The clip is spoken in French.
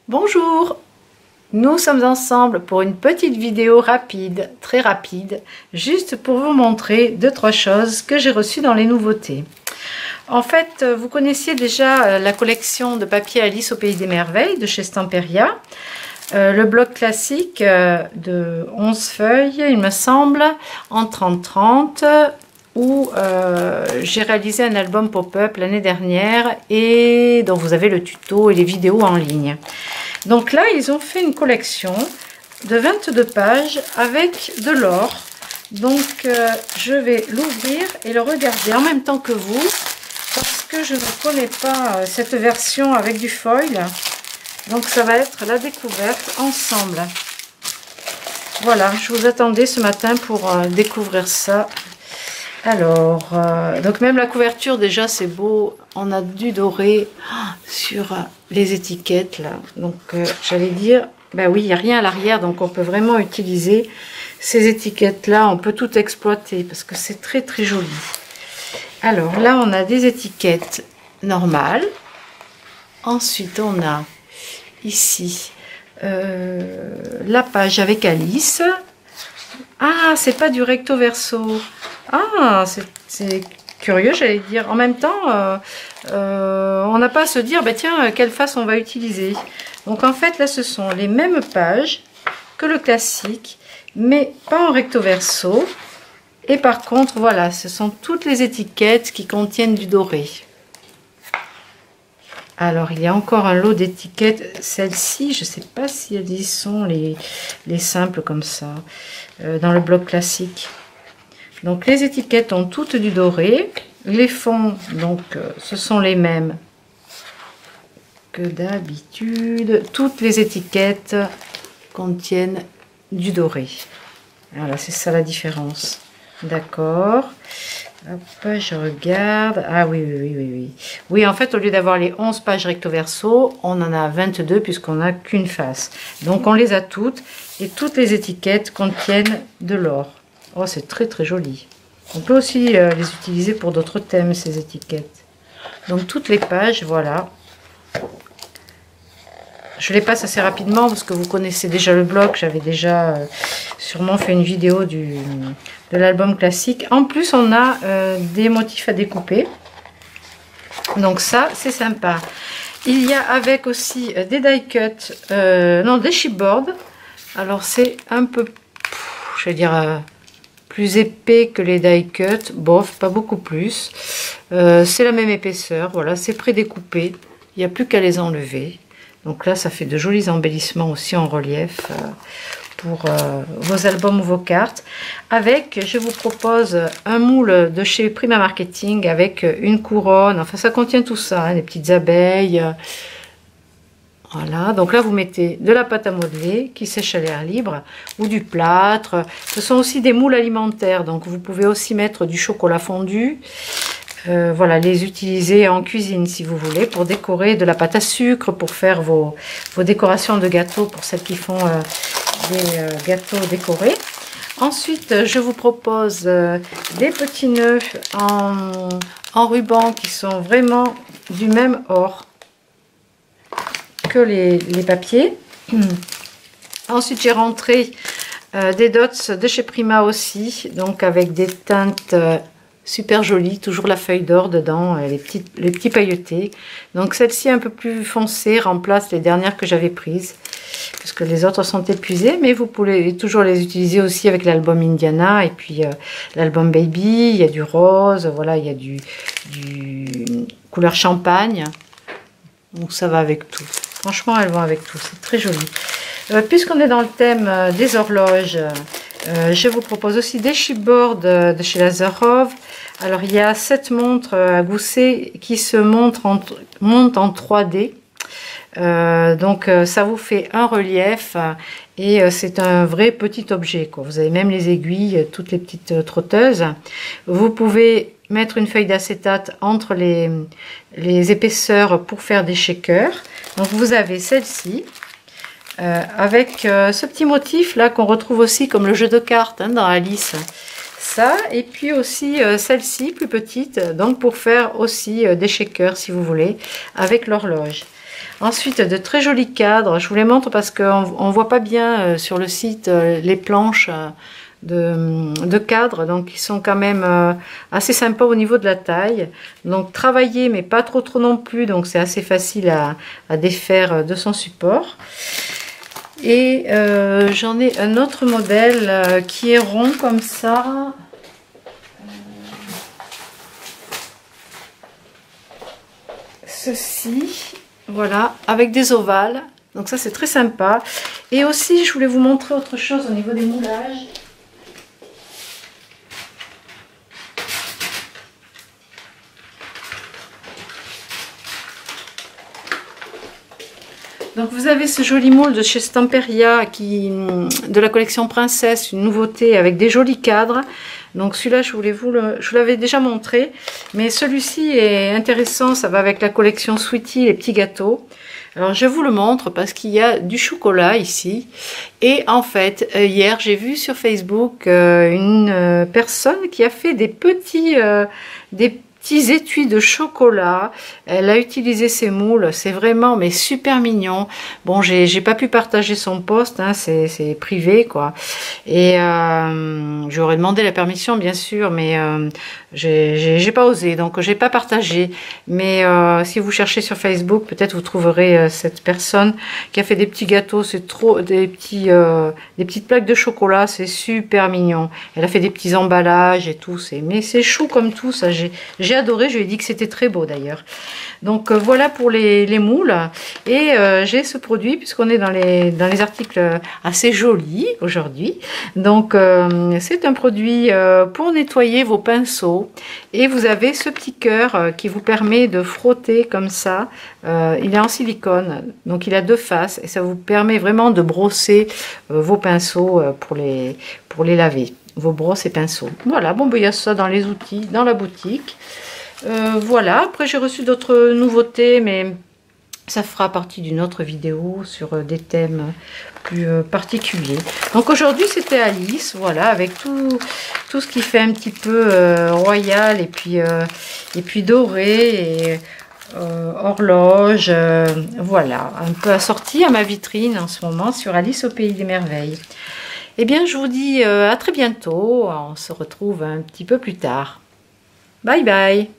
Bonjour, nous sommes ensemble pour une petite vidéo rapide, très rapide, juste pour vous montrer deux, trois choses que j'ai reçues dans les nouveautés. En fait, vous connaissiez déjà la collection de papier Alice au Pays des Merveilles de chez Stamperia. Le bloc classique de 11 feuilles, il me semble, en 30-30, où j'ai réalisé un album pop-up l'année dernière et dont vous avez le tuto et les vidéos en ligne. Donc là, ils ont fait une collection de 22 pages avec de l'or. Donc, je vais l'ouvrir et le regarder en même temps que vous, parce que je ne connais pas cette version avec du foil. Donc, ça va être la découverte ensemble. Voilà, je vous attendais ce matin pour découvrir ça. Alors, donc même la couverture, déjà, c'est beau. On a du doré sur les étiquettes, là. Donc, j'allais dire, ben oui, il n'y a rien à l'arrière, donc on peut vraiment utiliser ces étiquettes-là. On peut tout exploiter, parce que c'est très, très joli. Alors, là, on a des étiquettes normales. Ensuite, on a ici la page avec Alice. Ah, c'est pas du recto verso. Ah, c'est curieux, j'allais dire. En même temps, on n'a pas à se dire, bah tiens, quelle face on va utiliser. Donc en fait, là, ce sont les mêmes pages que le classique, mais pas en recto verso. Et par contre, voilà, ce sont toutes les étiquettes qui contiennent du doré. Alors, il y a encore un lot d'étiquettes. Celle-ci, je ne sais pas si elles y sont, les simples comme ça, dans le bloc classique. Donc, les étiquettes ont toutes du doré. Les fonds, donc, ce sont les mêmes que d'habitude. Toutes les étiquettes contiennent du doré. Voilà, c'est ça la différence. D'accord. Hop, je regarde. Ah oui, oui. Oui, en fait, au lieu d'avoir les 11 pages recto verso, on en a 22 puisqu'on n'a qu'une face. Donc, on les a toutes et toutes les étiquettes contiennent de l'or. Oh, c'est très, très joli. On peut aussi les utiliser pour d'autres thèmes, ces étiquettes. Donc, toutes les pages, voilà. Je les passe assez rapidement parce que vous connaissez déjà le blog. J'avais déjà sûrement fait une vidéo de l'album classique. En plus, on a des motifs à découper. Donc ça, c'est sympa. Il y a avec aussi des die cut, non, des chipboards. Alors c'est un peu, je vais dire, plus épais que les die cut. Bof, pas beaucoup plus. C'est la même épaisseur. Voilà, c'est prédécoupé. Il n'y a plus qu'à les enlever. Donc là, ça fait de jolis embellissements aussi en relief pour vos albums ou vos cartes. Avec, je vous propose un moule de chez Prima Marketing avec une couronne. Enfin, ça contient tout ça, hein, des petites abeilles. Voilà, donc là, vous mettez de la pâte à modeler qui sèche à l'air libre ou du plâtre. Ce sont aussi des moules alimentaires, donc vous pouvez aussi mettre du chocolat fondu. Voilà, les utiliser en cuisine si vous voulez, pour décorer de la pâte à sucre, pour faire vos décorations de gâteaux, pour celles qui font des gâteaux décorés. Ensuite, je vous propose des petits nœuds en ruban qui sont vraiment du même or que les papiers. Ensuite, j'ai rentré des dots de chez Prima aussi, donc avec des teintes super jolie, toujours la feuille d'or dedans, les petits pailletés. Donc celle-ci un peu plus foncée remplace les dernières que j'avais prises, parce que les autres sont épuisées, mais vous pouvez toujours les utiliser aussi avec l'album Indiana, et puis l'album Baby, il y a du rose, voilà, il y a du couleur champagne, donc ça va avec tout. Franchement, elles vont avec tout, c'est très joli. Puisqu'on est dans le thème des horloges, je vous propose aussi des chipboards de chez Lazarov. Alors, il y a cette montre à gousset qui se monte en 3D. Donc, ça vous fait un relief et c'est un vrai petit objet, quoi. Vous avez même les aiguilles, toutes les petites trotteuses. Vous pouvez mettre une feuille d'acétate entre les épaisseurs pour faire des shakers. Donc, vous avez celle-ci. Avec ce petit motif là qu'on retrouve aussi comme le jeu de cartes, hein, dans Alice, ça, et puis aussi celle-ci plus petite, donc pour faire aussi des shakers si vous voulez avec l'horloge. Ensuite, de très jolis cadres. Je vous les montre parce qu'on ne voit pas bien sur le site les planches de cadres. Donc, ils sont quand même assez sympas au niveau de la taille. Donc, travaillés, mais pas trop non plus. Donc, c'est assez facile à défaire de son support. Et j'en ai un autre modèle qui est rond comme ça. Ceci, voilà, avec des ovales. Donc ça, c'est très sympa. Et aussi, je voulais vous montrer autre chose au niveau des moulages. Donc vous avez ce joli moule de chez Stamperia de la collection Princesse, une nouveauté avec des jolis cadres. Donc celui-là, je vous l'avais déjà montré, mais celui-ci est intéressant, ça va avec la collection Sweetie, les petits gâteaux. Alors je vous le montre parce qu'il y a du chocolat ici. Et en fait, hier j'ai vu sur Facebook une personne qui a fait des petits étuis de chocolat. Elle a utilisé ces moules, c'est vraiment mais super mignon. Bon, j'ai pas pu partager son post, hein, c'est privé quoi. Et j'aurais demandé la permission bien sûr, mais j'ai pas osé, donc j'ai pas partagé. Mais si vous cherchez sur Facebook, peut-être vous trouverez cette personne qui a fait des petits gâteaux. C'est trop des petites plaques de chocolat, c'est super mignon. Elle a fait des petits emballages et tout, mais c'est chou comme tout ça. J'ai adoré, je lui ai dit que c'était très beau d'ailleurs. Donc voilà pour les moules. Et j'ai ce produit puisqu'on est dans les articles assez jolis aujourd'hui. Donc c'est un produit pour nettoyer vos pinceaux. Et vous avez ce petit cœur qui vous permet de frotter comme ça. Il est en silicone, donc il a deux faces et ça vous permet vraiment de brosser vos pinceaux pour les laver. Vos brosses et pinceaux. Voilà, bon ben il y a ça dans les outils, dans la boutique. Voilà, après j'ai reçu d'autres nouveautés, mais ça fera partie d'une autre vidéo sur des thèmes plus particuliers. Donc aujourd'hui c'était Alice, voilà, avec tout ce qui fait un petit peu royal et puis doré et horloge, voilà, un peu assorti à ma vitrine en ce moment sur Alice au Pays des Merveilles. Eh bien, je vous dis à très bientôt. On se retrouve un petit peu plus tard. Bye bye.